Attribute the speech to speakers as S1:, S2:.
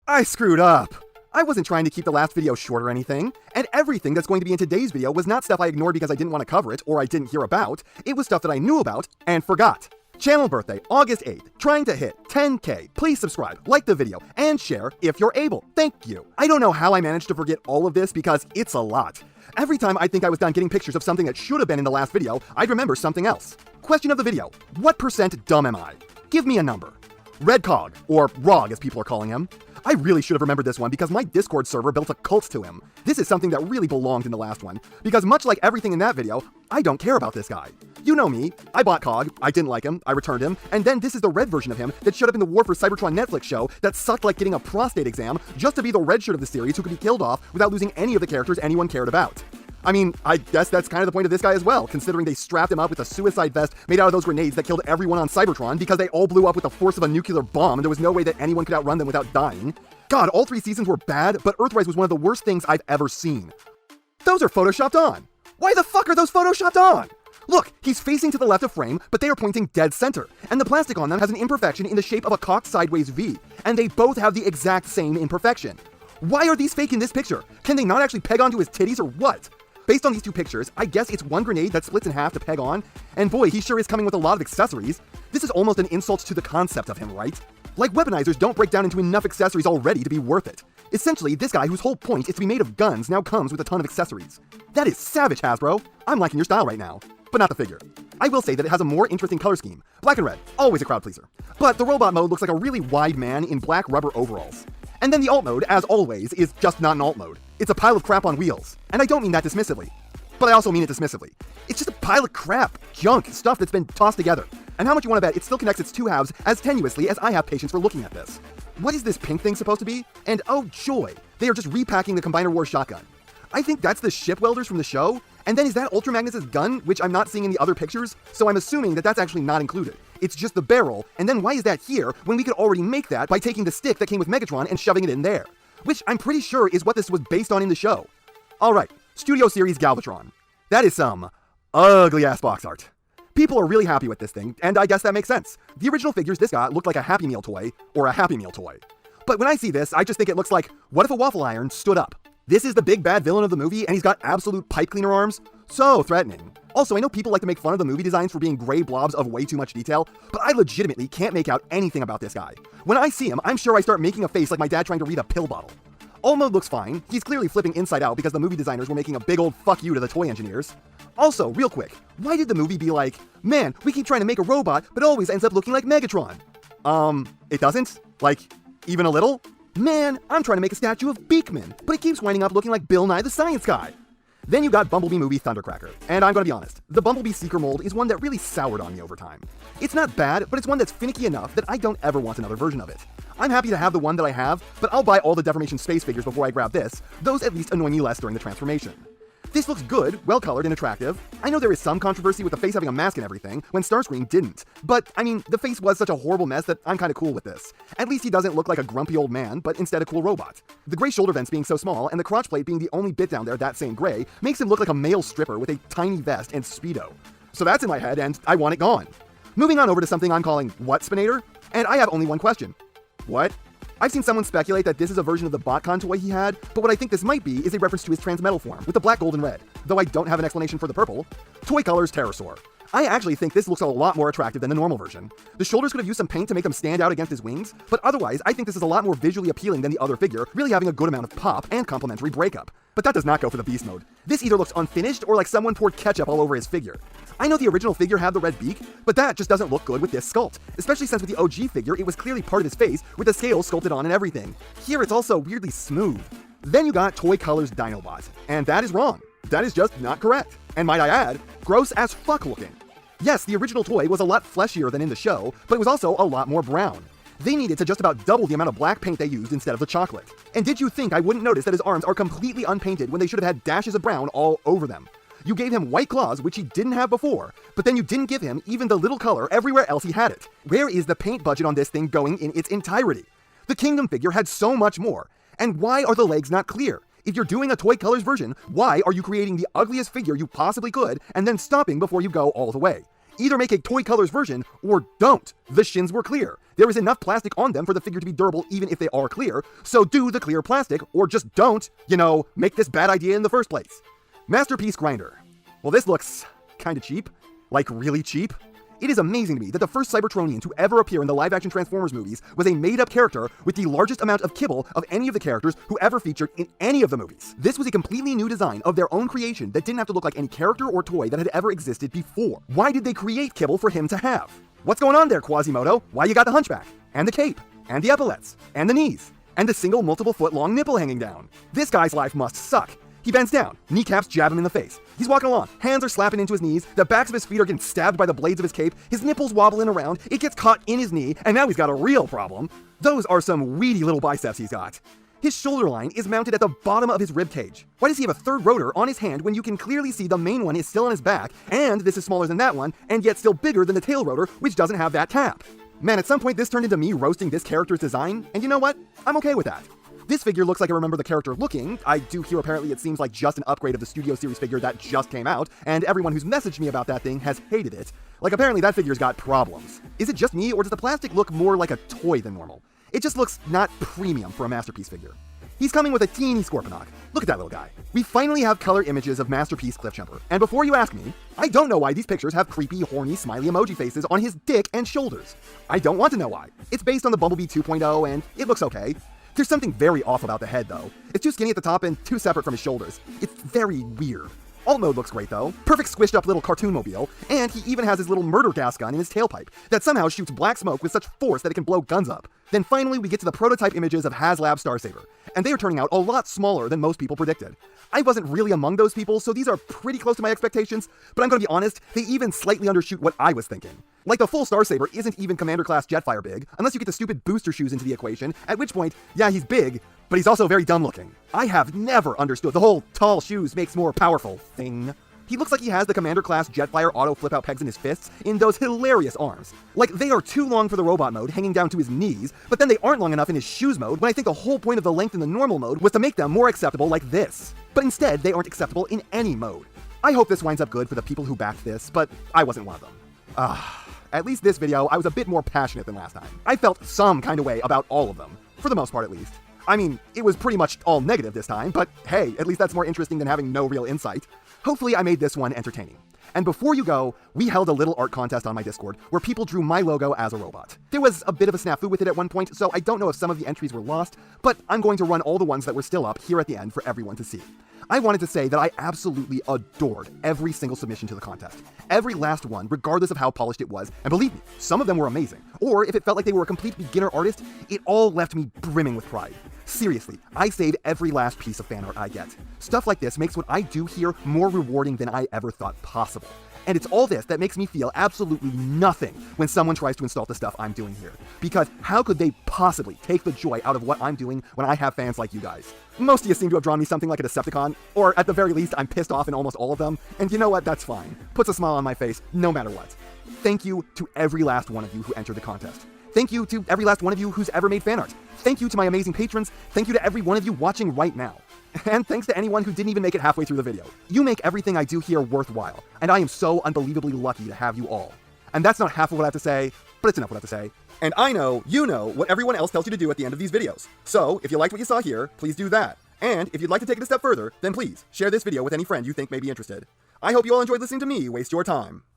S1: I screwed up. I wasn't trying to keep the last video short or anything, and everything that's going to be in today's video was not stuff I ignored because I didn't want to cover it or I didn't hear about. It was stuff that I knew about and forgot. Channel birthday, August 8th, trying to hit 10K. Please subscribe, like the video, and share if you're able. Thank you. I don't know how I managed to forget all of this because it's a lot. Every time I think I was done getting pictures of something that should have been in the last video, I'd remember something else. Question of the video, what % dumb am I? Give me a number. Red Cog, or Rog as people are calling him. I really should have remembered this one because my Discord server built a cult to him. This is something that really belonged in the last one, because much like everything in that video, I don't care about this guy. You know me, I bought Cog, I didn't like him, I returned him, and then this is the red version of him that showed up in the War for Cybertron Netflix show that sucked like getting a prostate exam just to be the red shirt of the series who could be killed off without losing any of the characters anyone cared about. I mean, I guess that's kind of the point of this guy as well, considering they strapped him up with a suicide vest made out of those grenades that killed everyone on Cybertron because they all blew up with the force of a nuclear bomb and there was no way that anyone could outrun them without dying. God, all 3 seasons were bad, but Earthrise was one of the worst things I've ever seen. Those are photoshopped on. Why the fuck are those photoshopped on? Look, he's facing to the left of frame, but they are pointing dead center, and the plastic on them has an imperfection in the shape of a cocked sideways V, and they both have the exact same imperfection. Why are these fake in this picture? Can they not actually peg onto his titties or what? Based on these 2 pictures, I guess it's one grenade that splits in half to peg on, and boy, he sure is coming with a lot of accessories. This is almost an insult to the concept of him, right? Like weaponizers don't break down into enough accessories already to be worth it. Essentially, this guy whose whole point is to be made of guns now comes with a ton of accessories. That is savage, Hasbro. I'm liking your style right now. But not the figure. I will say that it has a more interesting color scheme. Black and red, always a crowd pleaser. But the robot mode looks like a really wide man in black rubber overalls. And then the alt mode, as always, is just not an alt mode. It's a pile of crap on wheels. And I don't mean that dismissively. But I also mean it dismissively. It's just a pile of crap, junk, stuff that's been tossed together. And how much you want to bet it still connects its 2 halves as tenuously as I have patience for looking at this. What is this pink thing supposed to be? And oh joy, they are just repacking the Combiner War shotgun. I think that's the ship welders from the show, and then is that Ultra Magnus' gun, which I'm not seeing in the other pictures, so I'm assuming that that's actually not included. It's just the barrel, and then why is that here when we could already make that by taking the stick that came with Megatron and shoving it in there? Which I'm pretty sure is what this was based on in the show. Alright, Studio Series Galvatron. That is some ugly-ass box art. People are really happy with this thing, and I guess that makes sense. The original figures this guy looked like a Happy Meal toy, or a Happy Meal toy. But when I see this, I just think it looks like, what if a waffle iron stood up? This is the big bad villain of the movie, and he's got absolute pipe cleaner arms? So threatening. Also, I know people like to make fun of the movie designs for being gray blobs of way too much detail, but I legitimately can't make out anything about this guy. When I see him, I'm sure I start making a face like my dad trying to read a pill bottle. All mode looks fine. He's clearly flipping inside out because the movie designers were making a big old fuck you to the toy engineers. Also, real quick, why did the movie be like, man, we keep trying to make a robot, but it always ends up looking like Megatron? It doesn't? Like, even a little? Man, I'm trying to make a statue of Beakman, but it keeps winding up looking like Bill Nye the Science Guy. Then you got Bumblebee movie Thundercracker, and I'm gonna be honest, the Bumblebee Seeker mold is one that really soured on me over time. It's not bad, but it's one that's finicky enough that I don't ever want another version of it. I'm happy to have the one that I have, but I'll buy all the Deformation Space figures before I grab this. Those at least annoy me less during the transformation. This looks good, well-colored, and attractive. I know there is some controversy with the face having a mask and everything, when Starscream didn't. But, I mean, the face was such a horrible mess that I'm kinda cool with this. At least he doesn't look like a grumpy old man, but instead a cool robot. The gray shoulder vents being so small, and the crotch plate being the only bit down there that same gray, makes him look like a male stripper with a tiny vest and Speedo. So that's in my head, and I want it gone. Moving on over to something I'm calling What Spinator? And I have only one question. What? I've seen someone speculate that this is a version of the BotCon toy he had, but what I think this might be is a reference to his transmetal form, with the black, gold, and red, though I don't have an explanation for the purple. Toy Colors Pterosaur. I actually think this looks a lot more attractive than the normal version. The shoulders could have used some paint to make them stand out against his wings, but otherwise I think this is a lot more visually appealing than the other figure, really having a good amount of pop and complementary breakup. But that does not go for the beast mode. This either looks unfinished or like someone poured ketchup all over his figure. I know the original figure had the red beak, but that just doesn't look good with this sculpt, especially since with the OG figure it was clearly part of his face with the scales sculpted on and everything. Here it's also weirdly smooth. Then you got Toy Colors Dinobot, and that is wrong. That is just not correct. And might I add, gross as fuck looking. Yes, the original toy was a lot fleshier than in the show, but it was also a lot more brown. They needed to just about double the amount of black paint they used instead of the chocolate. And did you think I wouldn't notice that his arms are completely unpainted when they should have had dashes of brown all over them? You gave him white claws, which he didn't have before, but then you didn't give him even the little color everywhere else he had it. Where is the paint budget on this thing going in its entirety? The Kingdom figure had so much more. And why are the legs not clear? If you're doing a Toy Colors version, why are you creating the ugliest figure you possibly could and then stopping before you go all the way? Either make a Toy Colors version, or don't. The shins were clear. There is enough plastic on them for the figure to be durable even if they are clear, so do the clear plastic, or just don't, make this bad idea in the first place. Masterpiece Grinder. Well, this looks kinda cheap. Like, really cheap. It is amazing to me that the first Cybertronian to ever appear in the live-action Transformers movies was a made-up character with the largest amount of kibble of any of the characters who ever featured in any of the movies. This was a completely new design of their own creation that didn't have to look like any character or toy that had ever existed before. Why did they create kibble for him to have? What's going on there, Quasimodo? Why you got the hunchback? And the cape? And the epaulets? And the knees? And the single multiple-foot-long nipple hanging down? This guy's life must suck. He bends down, kneecaps jab him in the face. He's walking along, hands are slapping into his knees, the backs of his feet are getting stabbed by the blades of his cape, his nipples wobbling around, it gets caught in his knee, and now he's got a real problem. Those are some weedy little biceps he's got. His shoulder line is mounted at the bottom of his rib cage. Why does he have a third rotor on his hand when you can clearly see the main one is still on his back, and this is smaller than that one, and yet still bigger than the tail rotor, which doesn't have that tap? Man, at some point this turned into me roasting this character's design, and you know what? I'm okay with that. This figure looks like I remember the character looking. I do hear apparently it seems like just an upgrade of the Studio Series figure that just came out, and everyone who's messaged me about that thing has hated it. Like, apparently that figure's got problems. Is it just me, or does the plastic look more like a toy than normal? It just looks not premium for a Masterpiece figure. He's coming with a teeny Scorponok. Look at that little guy. We finally have color images of Masterpiece Cliffjumper, and before you ask me, I don't know why these pictures have creepy, horny, smiley emoji faces on his dick and shoulders. I don't want to know why. It's based on the Bumblebee 2.0, and it looks okay. There's something very off about the head, though. It's too skinny at the top and too separate from his shoulders. It's very weird. Alt mode looks great, though. Perfect squished up little cartoon mobile, and he even has his little murder gas gun in his tailpipe that somehow shoots black smoke with such force that it can blow guns up. Then finally, we get to the prototype images of Haslab Star Saber, and they are turning out a lot smaller than most people predicted. I wasn't really among those people, so these are pretty close to my expectations, but I'm gonna be honest, they even slightly undershoot what I was thinking. Like, the full Star Saber isn't even Commander-class Jetfire big, unless you get the stupid booster shoes into the equation, at which point, yeah, he's big, but he's also very dumb-looking. I have never understood the whole tall shoes makes more powerful thing. He looks like he has the Commander-class Jetfire auto flip-out pegs in his fists in those hilarious arms. Like, they are too long for the robot mode, hanging down to his knees, but then they aren't long enough in his shoes mode, when I think the whole point of the length in the normal mode was to make them more acceptable like this. But instead, they aren't acceptable in any mode. I hope this winds up good for the people who backed this, but I wasn't one of them. At least this video, I was a bit more passionate than last time. I felt some kind of way about all of them, for the most part at least. I mean, it was pretty much all negative this time, but hey, at least that's more interesting than having no real insight. Hopefully I made this one entertaining. And before you go, we held a little art contest on my Discord where people drew my logo as a robot. There was a bit of a snafu with it at one point, so I don't know if some of the entries were lost, but I'm going to run all the ones that were still up here at the end for everyone to see. I wanted to say that I absolutely adored every single submission to the contest. Every last one, regardless of how polished it was, and believe me, some of them were amazing. Or if it felt like they were a complete beginner artist, it all left me brimming with pride. Seriously, I save every last piece of fan art I get. Stuff like this makes what I do here more rewarding than I ever thought possible. And it's all this that makes me feel absolutely nothing when someone tries to install the stuff I'm doing here. Because how could they possibly take the joy out of what I'm doing when I have fans like you guys? Most of you seem to have drawn me something like a Decepticon, or at the very least, I'm pissed off in almost all of them, and you know what, that's fine. Puts a smile on my face, no matter what. Thank you to every last one of you who entered the contest. Thank you to every last one of you who's ever made fan art. Thank you to my amazing patrons. Thank you to every one of you watching right now. And thanks to anyone who didn't even make it halfway through the video. You make everything I do here worthwhile, and I am so unbelievably lucky to have you all. And that's not half of what I have to say, but it's enough what I have to say. And I know you know what everyone else tells you to do at the end of these videos. So, if you liked what you saw here, please do that. And if you'd like to take it a step further, then please, share this video with any friend you think may be interested. I hope you all enjoyed listening to me waste your time.